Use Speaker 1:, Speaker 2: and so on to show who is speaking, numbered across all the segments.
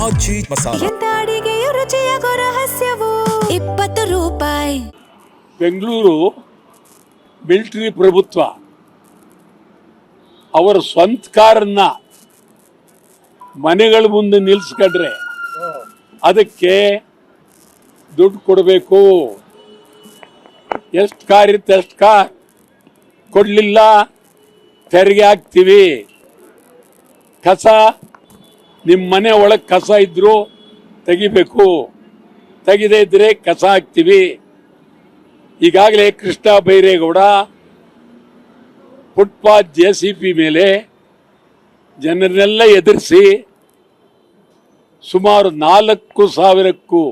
Speaker 1: ಆಚಿ ಮಸಾಲ.
Speaker 2: ಎಂತ ಅಡಿಗೆಯ ರುಚಿಯಾಗೋ ರಹಸ್ಯವು 20 ರೂಪಾಯಿ.
Speaker 3: ಬೆಂಗಳೂರು ಮಿಲಿಟರಿ ಪ್ರಭುತ್ವ ಅವರ ಸ್ವಂತ ಕಾರನ್ನ ಮನೆಗಳ ಮುಂದೆ ನಿಲ್ಲಿಸ್ಕೊಂಡ್ರೆ ಅದಕ್ಕೆ ದುಡ್ಡು ಕೊಡಬೇಕು. ಎಷ್ಟು ಕಾರ್ ಇರುತ್ತೆ ಅಷ್ಟು ಕಾರ್ ಕೊಡಲಿಲ್ಲ ತೆರಿಗೆ ಹಾಕ್ತೀವಿ. ಕಸ ನಿಮ್ಮ ಮನೆ ಒಳಗೆ ಕಸ ಇದ್ರೂ ತೆಗಿಬೇಕು, ತೆಗೆದೇ ಇದ್ರೆ ಕಸ ಹಾಕ್ತೀವಿ. ಈಗಾಗಲೇ ಕೃಷ್ಣ ಬೈರೇಗೌಡ ಫುಟ್ಪಾತ್ JCB ಮೇಲೆ ಜನರನ್ನೆಲ್ಲ ಎದುರಿಸಿ ಸುಮಾರು 4,000ಕ್ಕೂ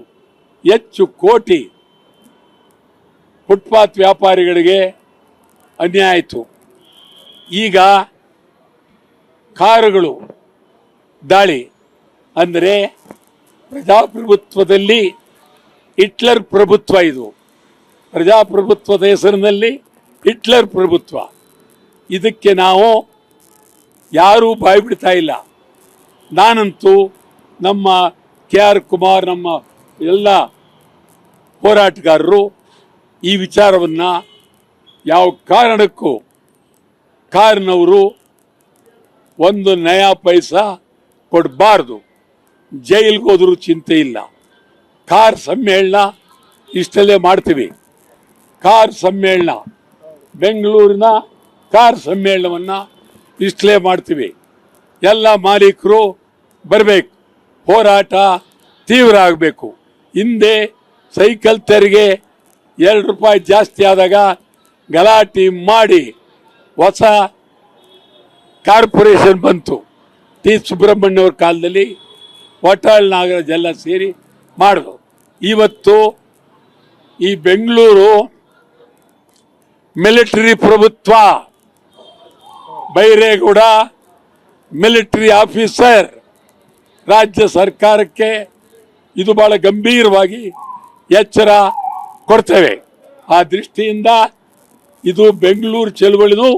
Speaker 3: ಹೆಚ್ಚು ಕೋಟಿ ಫುಟ್ಪಾತ್ ವ್ಯಾಪಾರಿಗಳಿಗೆ ಅನ್ಯಾಯ ಆಯಿತು. ಈಗ ಕಾರುಗಳು ದಾಳಿ ಅಂದರೆ ಪ್ರಜಾಪ್ರಭುತ್ವದಲ್ಲಿ ಹಿಟ್ಲರ್ ಪ್ರಭುತ್ವ. ಇದು ಪ್ರಜಾಪ್ರಭುತ್ವದ ಹೆಸರಿನಲ್ಲಿ ಹಿಟ್ಲರ್ ಪ್ರಭುತ್ವ. ಇದಕ್ಕೆ ನಾವು ಯಾರೂ ಬಾಯಿ ಬಿಡ್ತಾ ಇಲ್ಲ. ನಾನಂತೂ ನಮ್ಮ KR ಕುಮಾರ್, ನಮ್ಮ ಎಲ್ಲ ಹೋರಾಟಗಾರರು ಈ ವಿಚಾರವನ್ನು ಯಾವ ಕಾರಣಕ್ಕೂ ಕಾರ್ನವರು ಒಂದು ನಯಾ ಪೈಸಾ ಕೊಡಬಾರ್ದು. ಜೈಲಿಗೆ ಹೋದರೂ ಚಿಂತೆ ಇಲ್ಲ. ಕಾರ್ ಸಮ್ಮೇಳನ ಇಷ್ಟಲ್ಲೇ ಮಾಡ್ತೀವಿ. ಕಾರ್ ಸಮ್ಮೇಳನ ಬೆಂಗಳೂರಿನ ಕಾರ್ ಸಮ್ಮೇಳನವನ್ನು ಇಷ್ಟಲೇ ಮಾಡ್ತೀವಿ. ಎಲ್ಲ ಮಾಲೀಕರು ಬರಬೇಕು, ಹೋರಾಟ ತೀವ್ರ ಆಗಬೇಕು. ಹಿಂದೆ ಸೈಕಲ್ ತೆರಿಗೆ 2 ರೂಪಾಯಿ ಜಾಸ್ತಿ ಆದಾಗ ಗಲಾಟೆ ಮಾಡಿ ಹೊಸ ಕಾರ್ಪೊರೇಷನ್ ಬಂತು. T. ಸುಬ್ರಹ್ಮಣ್ಯ ಅವ್ರ ಕಾಲದಲ್ಲಿ ವಟಾಳ್ ನಾಗರಾಜ್ ಎಲ್ಲ ಸೇರಿ ಮಾಡಿದ್ರು. ಇವತ್ತು ಈ ಬೆಂಗಳೂರು ಮಿಲಿಟರಿ ಪ್ರಭುತ್ವ, ಬೈರೇಗೌಡ ಮಿಲಿಟರಿ ಆಫೀಸರ್. ರಾಜ್ಯ ಸರ್ಕಾರಕ್ಕೆ ಇದು ಬಹಳ ಗಂಭೀರವಾಗಿ ಎಚ್ಚರ ಕೊಡ್ತೇವೆ. ಆ ದೃಷ್ಟಿಯಿಂದ ಇದು ಬೆಂಗಳೂರು ಚಳವಳಿನೂ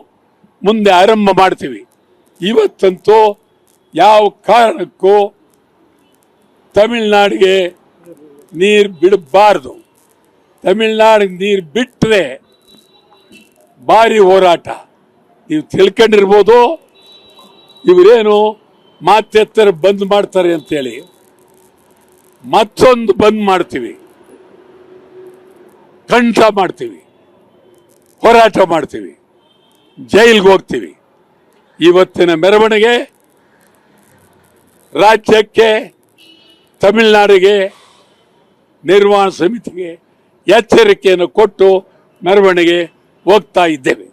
Speaker 3: ಮುಂದೆ ಆರಂಭ ಮಾಡ್ತೀವಿ. ಇವತ್ತಂತೂ ಯಾವ ಕಾರಣಕ್ಕೂ ತಮಿಳುನಾಡಿಗೆ ನೀರು ಬಿಡಬಾರ್ದು. ತಮಿಳುನಾಡಿಗೆ ನೀರು ಬಿಟ್ಟರೆ ಭಾರಿ ಹೋರಾಟ. ನೀವು ತಿಳ್ಕೊಂಡಿರ್ಬೋದು, ಇವರೇನು ಮಾತೆತ್ತರ ಬಂದ್ ಮಾಡ್ತಾರೆ ಅಂತೇಳಿ. ಮತ್ತೊಂದು ಬಂದ್ ಮಾಡ್ತೀವಿ, ಕಂಠ ಮಾಡ್ತೀವಿ, ಹೋರಾಟ ಮಾಡ್ತೀವಿ, ಜೈಲಿಗೆ ಹೋಗ್ತೀವಿ. ಇವತ್ತಿನ ಮೆರವಣಿಗೆ ರಾಜ್ಯಕ್ಕೆ, ತಮಿಳುನಾಡಿಗೆ, ನಿರ್ವಹಣಾ ಸಮಿತಿಗೆ ಎಚ್ಚರಿಕೆಯನ್ನು ಕೊಟ್ಟು ಮೆರವಣಿಗೆ ಹೋಗ್ತಾ ಇದ್ದೇವೆ.